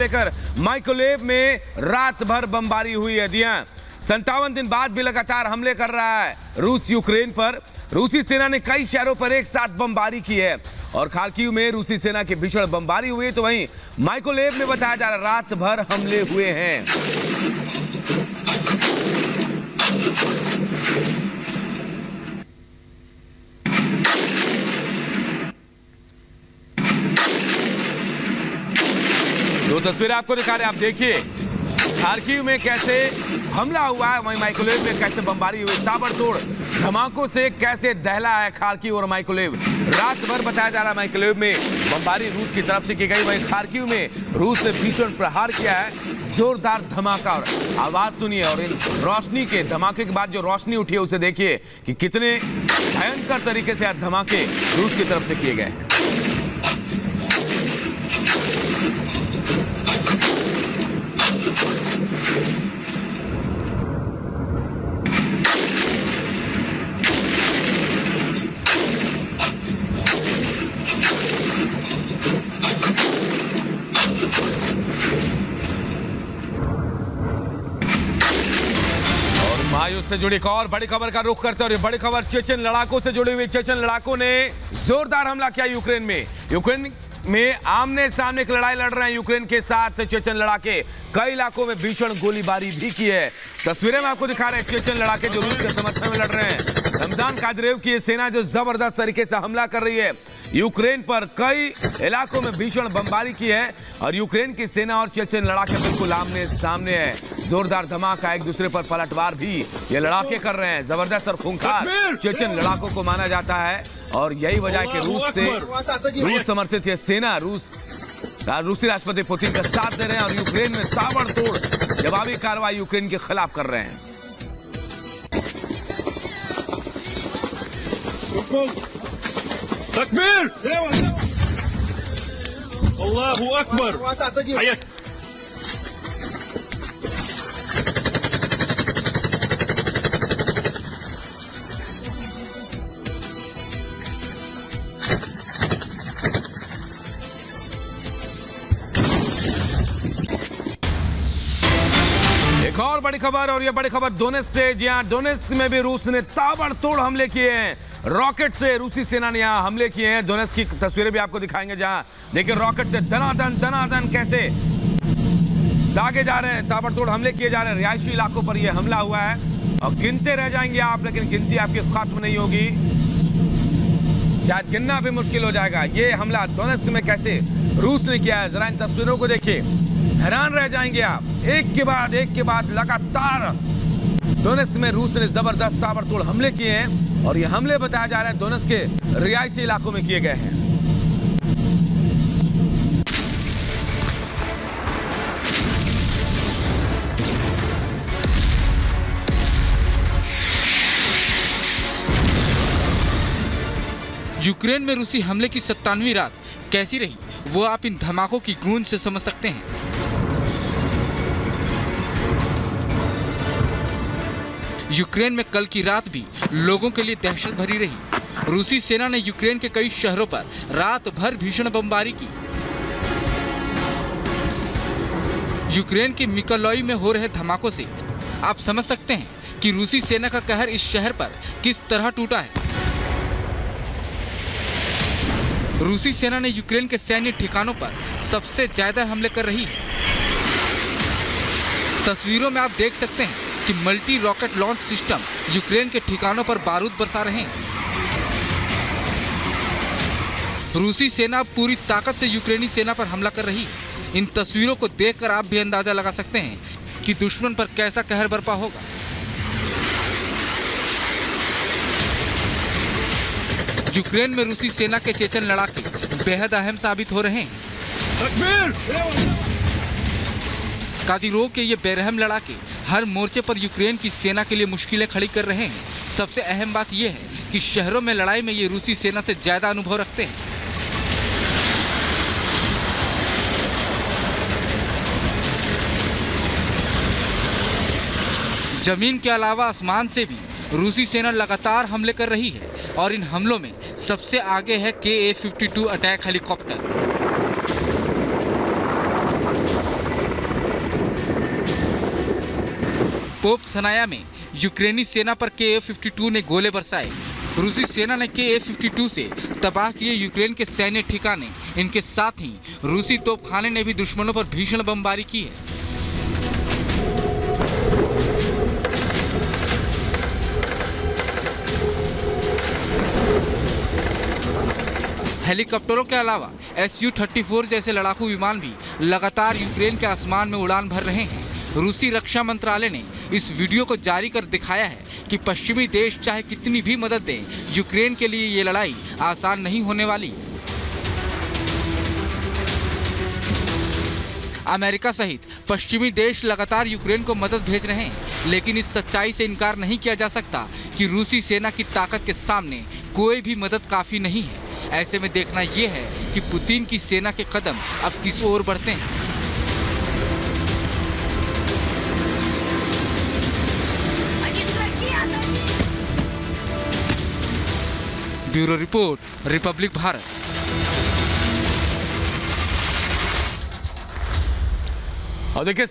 लेकर माइकोलेव में रात भर बमबारी हुई है। जी हां, 57 दिन बाद भी लगातार हमले कर रहा है रूस यूक्रेन पर। रूसी सेना ने कई शहरों पर एक साथ बमबारी की है और खार्किव में रूसी सेना की भीषण बमबारी हुई है, तो वहीं माइकोलेव में बताया जा रहा है रात भर हमले हुए हैं। दो तस्वीरें आपको दिखा रहे हैं, आप देखिए खार्किव में कैसे हमला हुआ है, वहीं माइकोलेव में कैसे बमबारी हुई। ताबड़तोड़ धमाकों से कैसे दहला है खार्किव और माइकोलेव। रात भर बताया जा रहा है माइकोलेव में बमबारी रूस की तरफ से की गई, वहीं खार्किव में रूस ने भीषण प्रहार किया है। जोरदार धमाका और आवाज सुनिए, और इन रोशनी के धमाके के बाद जो रोशनी उठी है उसे देखिए कि कितने भयंकर तरीके से धमाके रूस की तरफ से किए गए हैं। युद्ध से जुड़ी एक और बड़ी खबर का रुख करते हैं, और ये बड़ी खबर चेचन लड़ाकों से जुड़ी हुई। चेचन लड़ाकों ने जोरदार हमला किया यूक्रेन में। यूक्रेन में आमने सामने एक लड़ाई लड़ रहे हैं यूक्रेन के साथ चेचन लड़ाके। कई इलाकों में भीषण गोलीबारी भी की है। तस्वीरें में आपको दिखा रहे हैं चेचन लड़ाके जो रूस के समर्थन में लड़ रहे हैं। रमजान कादिरेव की सेना जो जबरदस्त तरीके से हमला कर रही है यूक्रेन पर, कई इलाकों में भीषण बमबारी की है, और यूक्रेन की सेना और चेचन लड़ाके बिल्कुल आमने सामने है। जोरदार धमाका, एक दूसरे पर पलटवार भी ये लड़ाके कर रहे हैं। जबरदस्त और खूंखार चेचन लड़ाकों को माना जाता है, और यही वजह है कि रूस समर्थित ये सेना रूसी राष्ट्रपति पुतिन का साथ दे रहे हैं, और यूक्रेन में ताबड़तोड़ जवाबी कार्रवाई यूक्रेन के खिलाफ कर रहे हैं। तकबीर! अल्लाहु अकबर! एक और बड़ी खबर, और यह बड़ी खबर डोनेत्स्क से। जी हां, डोनेत्स्क में भी रूस ने ताबड़तोड़ हमले किए हैं। रॉकेट से रूसी सेना ने यहां हमले किए हैं। डोनेत्स्क की तस्वीरें भी आपको दिखाएंगे, जहां देखिए रॉकेट से दनादन कैसे दागे जा रहे हैं, ताबड़तोड़ हमले किए जा रहे हैं। रिहायशी इलाकों पर यह हमला हुआ है, और गिनते रह जाएंगे आप, लेकिन गिनती आपकी खत्म नहीं होगी, शायद गिनना भी मुश्किल हो जाएगा। ये हमला डोनेत्स्क में कैसे रूस ने किया है, जरा इन तस्वीरों को देखिए, हैरान रह जाएंगे आप। एक के बाद लगातार डोनेत्स्क में रूस ने जबरदस्त ताबड़तोड़ हमले किए हैं, और ये हमले बताया जा रहा है डोनेत्स्क के रिहायशी इलाकों में किए गए हैं। यूक्रेन में रूसी हमले की 97वीं रात कैसी रही, वो आप इन धमाकों की गूंज से समझ सकते हैं। यूक्रेन में कल की रात भी लोगों के लिए दहशत भरी रही। रूसी सेना ने यूक्रेन के कई शहरों पर रात भर भीषण बमबारी की। यूक्रेन के मिकोलाइव में हो रहे धमाकों से आप समझ सकते हैं कि रूसी सेना का कहर इस शहर पर किस तरह टूटा है। रूसी सेना ने यूक्रेन के सैन्य ठिकानों पर सबसे ज्यादा हमले कर रही है। तस्वीरों में आप देख सकते हैं कि multi rocket launch system Ukraine के ठिकानों पर बारूद बरसा रहे हैं। रूसी सेना पूरी ताकत से यूक्रेनी सेना पर हमला कर रही है। इन तस्वीरों को देखकर आप भी अंदाजा लगा सकते हैं कि दुश्मन पर कैसा कहर बरपा होगा। यूक्रेन में रूसी सेना के चेचन लड़ाके बेहद अहम साबित हो रहे हैं। कादिरोव के ये बेरहम लड़ाके हर मोर्चे पर यूक्रेन की सेना के लिए मुश्किलें खड़ी कर रहे हैं। सबसे अहम बात यह है कि शहरों में लड़ाई में ये रूसी सेना से ज्यादा अनुभव रखते हैं। जमीन के अलावा आसमान से भी रूसी सेना लगातार हमले कर रही है, और इन हमलों में सबसे आगे है KA-52 अटैक हेलीकॉप्टर। पोपसनाया में यूक्रेनी सेना पर Ka-52 ने गोले बरसाए। रूसी सेना ने Ka-52 से तबाह किए यूक्रेन के सैन्य ठिकाने। इनके साथ ही रूसी तोपखाने ने भी दुश्मनों पर भीषण बमबारी की है। हेलीकॉप्टरों के अलावा Su-34 जैसे लड़ाकू विमान भी लगातार यूक्रेन के आसमान में उड़ान भर रहे हैं। रूसी रक्षा मंत्रालय ने इस वीडियो को जारी कर दिखाया है कि पश्चिमी देश चाहे कितनी भी मदद दें, यूक्रेन के लिए ये लड़ाई आसान नहीं होने वाली। अमेरिका सहित पश्चिमी देश लगातार यूक्रेन को मदद भेज रहे हैं, लेकिन इस सच्चाई से इनकार नहीं किया जा सकता कि रूसी सेना की ताकत के सामने कोई भी मदद काफी नहीं है। ऐसे में देखना यह है कि पुतिन की सेना के कदम अब किस ओर बढ़ते हैं। Bureau report, Republic Bharat. और देखिए